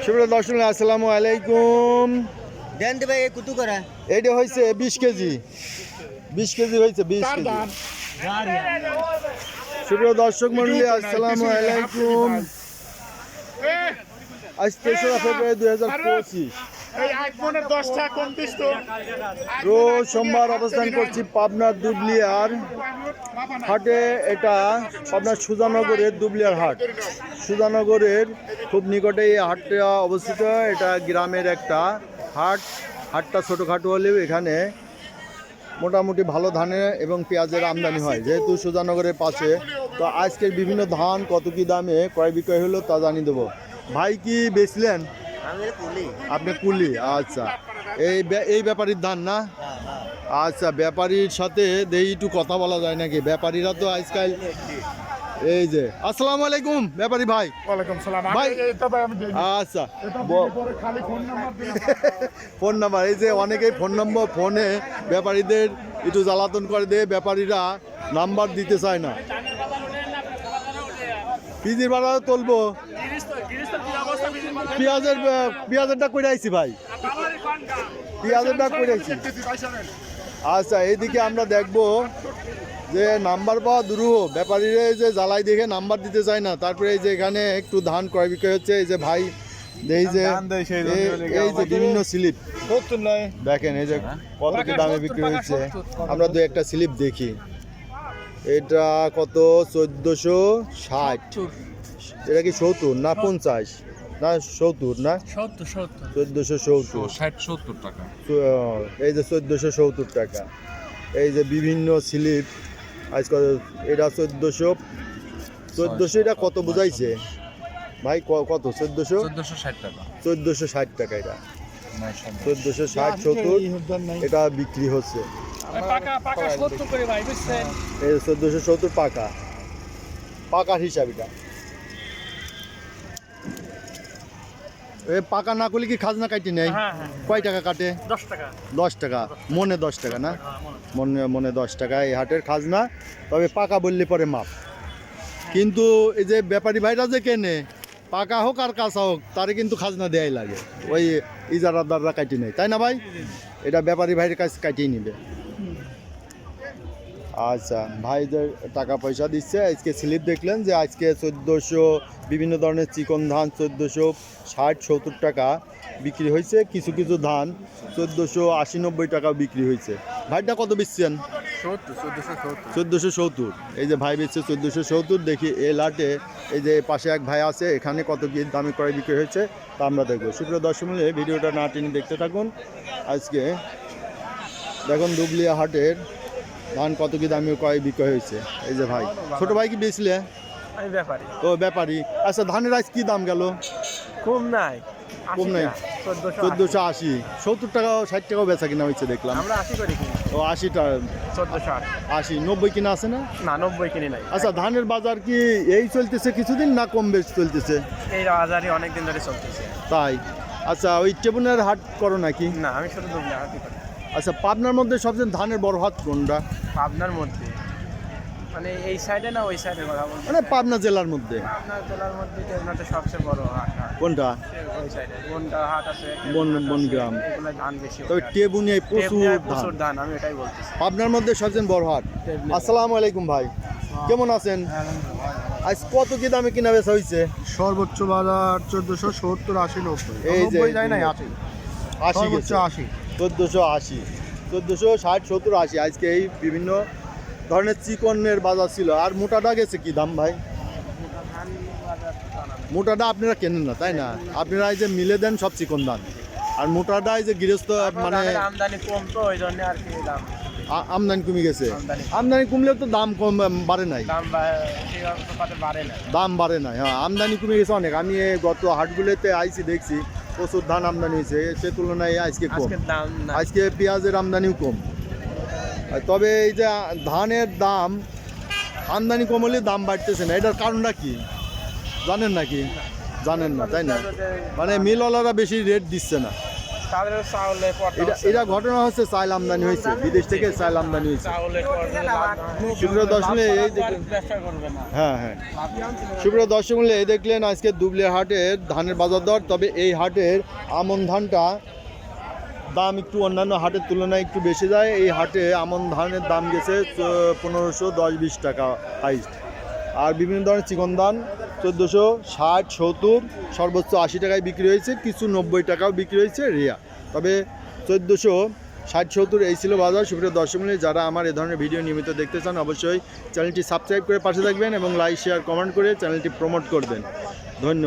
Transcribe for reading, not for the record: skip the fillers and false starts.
সুপ্রিয় দর্শক আসসালামু আলাইকুম। দেন ভাই কুতু করা এইটা হয়েছে 20 কেজি, 20 কেজি হয়েছে 20 কেজি। সুপ্রিয় দর্শক মন্ডলী আসসালামু আলাইকুম। আজ 3রা ফেব্রুয়ারি 2025 রোজ সোমবার অবস্থান করছি পাবনার দুবলিয়ার হাটে। এটা পাবনার সুজানগরের দুবলিয়ার হাট। সুজানগরের খুব নিকটে এই হাটটা অবস্থিত। এটা গ্রামের একটা হাট। হাটটা ছোটোখাটো হলেও এখানে মোটামুটি ভালো ধানের এবং পেঁয়াজের আমদানি হয়, যেহেতু সুজানগরের পাশে। তো আজকের বিভিন্ন ধান কত কী দামে ক্রয় বিক্রয় হলো তা জানিয়ে দেবো। ভাই কি বেচলেন? আপনি কুলি? আচ্ছা, এই ব্যাপারীর ধান না? আচ্ছা, ব্যাপারীর সাথে দেখি একটু কথা বলা যায় নাকি? ব্যাপারীরা তো আজকাল এই যে আসসালামু আলাইকুম ব্যাপারী ভাই। ওয়ালাইকুম সালাম ভাই আচ্ছা, ফোন নাম্বার এই যে অনেকেই ফোন নম্বর ফোনে ব্যাপারীদের একটু জ্বালাতন করে দেয়, ব্যাপারীরা নাম্বার দিতে চায় না। পিজির ভাড়া তুলবো। পেঁয়াজেরটা করে আইছি ভাই, পেঁয়াজেরটা করে আইছি। আচ্ছা, এইদিকে আমরা দেখবো যে নাম্বার পাওয়া দুরূহ। ব্যাপারীরা যে জ্বালাই দেখে নাম্বার দিতে চায় না। তারপরে এই যে এখানে একটু ধান ক্রয় বিক্রয় হচ্ছে। এই যে ভাই এই যে বিভিন্ন স্লিপ দেখেন, এই যে কত কি দামে বিক্রি হচ্ছে। আমরা দু একটা স্লিপ দেখি। এটা কত? 1460। এটা কি 70 না 50 না 70 না 1470 টাকা। এই যে 1470 টাকা। এই যে বিভিন্ন স্লিপ আজকাল এটা 1400 এটা কত বুঝাইছে ভাই? কত? 1460 টাকা। 1460 টাকা এটা 1460 70 এটা বিক্রি হচ্ছে। এই 1470 পাকা, পাকার হিসাব এটা। পাকা না করলে কি খাজনা কাটি নেই? কয় টাকা কাটে? 10 টাকা মনে, 10 টাকা না মনে 10 টাকা এই হাটের খাজনা। তবে পাকা বললে পরে মাপ। কিন্তু এই যে ব্যাপারী ভাইরা যে কেনে, পাকা হোক আর কাঁচা হোক, তারে কিন্তু খাজনা দেয়াই লাগে। ওই ইজারাদাররা কাটি নেই, তাই না ভাই? এটা ব্যাপারী ভাইয়ের কাছে কাটিয়ে নিবে। আচ্ছা, ভাইদের টাকা পয়সা দিচ্ছে। আজকে স্লিপ দেখলেন যে আজকে 1400 বিভিন্ন ধরনের চিকন ধান 1460 70 টাকা বিক্রি হয়েছে। কিছু কিছু ধান 1480 90 টাকাও বিক্রি হয়েছে। ভাইটা কত বেচছেন? 1470। এই যে ভাই বেচছে 1470। দেখি এই লাটে এই যে পাশে এক ভাই আছে, এখানে কত কি দামে ক্রয় বিক্রি হয়েছে তা আমরা দেখবো। সুপ্রিয় দর্শক মিলে ভিডিওটা না টেনে দেখতে থাকুন। আজকে দেখুন দুবলিয়া হাটের ধান কত কি দামে ক্রয় বিক্রয় হয়েছে। এই যে ভাই, ছোট ভাই কি বেচলে? ও ব্যাপারী। আচ্ছা, ধানের আজ কি দাম গেল? কম নাই 1480 70 টাকা 60 টাকাও বেচা কিনা হয়েছে দেখলাম। আমরা 80 করে কিনি। ও 80টা 80 90 কিনা আছে না? না 90 কিনি নাই। আচ্ছা, ধানের বাজার কি এই চলতেছে কিছুদিন না কম বেশ চলতেছে? এই বাজারে অনেক দিন ধরে চলতেছে। তাই? আচ্ছা, ওই টেবুনের হাট করো নাকি? না, আমি শুধু দুবলিয়া হাটই করি। আচ্ছা, পাবনার মধ্যে সবচেয়ে ধানের বড় হাট কোনটা? পাবনার মধ্যে মানে এই সাইডে না ওই সাইডের কথা বলতে? মানে পাবনা জেলার মধ্যে। পাবনা জেলার মধ্যে টেকনাতে সবচেয়ে বড় হাট। কোনটা? ওই সাইডে কোনটা হাট আছে? বনগ্রাম। এগুলো ধান বেশি। তবে টেবুনিয়ায় প্রচুর ধান, আমি এটাই বলতেছি। পাবনার মধ্যে সবচেয়ে বড় হাট। আসসালামু আলাইকুম ভাই, কেমন আছেন? আজ কত কি দামে কিনা বেচা হয়েছে? সর্বোচ্চ বাজার 1470 80 90। এই যে যায় নাই 80 80 গেছে 80 1480 1460 70 80। আজকে এই বিভিন্ন ধরনের চিকনের বাজার ছিল। আর মোটাটা গেছে কি দাম ভাই? মোটাটা আপনারা কেনেন না তাই না? আপনারা এই যে মিলে দেন সব চিকন ধান। আর মোটাটা এই যে গৃহস্থ মানে আমদানি কম, তো ওই জন্য আর কি দাম আমদানি কমে গেছে। আমদানি কমলেও তো দাম কম বাড়ে নাই, দাম বাড়ে নাই। হ্যাঁ, আমদানি কমে গেছে অনেক। আমি গত হাটগুলোতে আইছি দেখছি প্রচুর ধান আমদানি হয়েছে, সে তুলনায় আজকে কম। আজকে পেঁয়াজের আমদানিও কম। তবে এই যে ধানের দাম আমদানি কম হলে দাম বাড়তেছে না, এটার কারণটা কি জানেন নাকি? জানেন না তাই না? মানে মিলওয়ালারা বেশি রেট দিচ্ছে না, তাদের চাউলে এটা ঘটনা হচ্ছে চাল আমদানি হয়েছে, বিদেশ থেকে চাল আমদানি হয়েছে। চাউলে সুপ্রিয় দর্শক মূল্য এই ব্যবসা করবে না। হ্যাঁ হ্যাঁ সুপ্রিয় দর্শক মূল্য এই দেখলেন আজকে দুবলিয়া হাটের ধানের বাজার দর। তবে এই হাটের আমন ধানটা দাম একটু অন্যান্য হাটের তুলনায় একটু বেশি যায়। এই হাটে আমন ধানের দাম গেছে 1510-20 টাকা হাইস্ট। আর বিভিন্ন ধরনের চিকন ধান 1460-70, সর্বোচ্চ 80 টাকায় বিক্রি হয়েছে, কিছু 90 টাকাও বিক্রি হয়েছে রিয়া। তবে 1460-70 এই ছিল বাজার। সুপ্রিয় দর্শক মূল্য যারা আমার এ ধরনের ভিডিও নিয়মিত দেখতে চান অবশ্যই চ্যানেলটি সাবস্ক্রাইব করে পাশে থাকবেন এবং লাইক শেয়ার কমেন্ট করে চ্যানেলটি প্রমোট করবেন। ধন্যবাদ।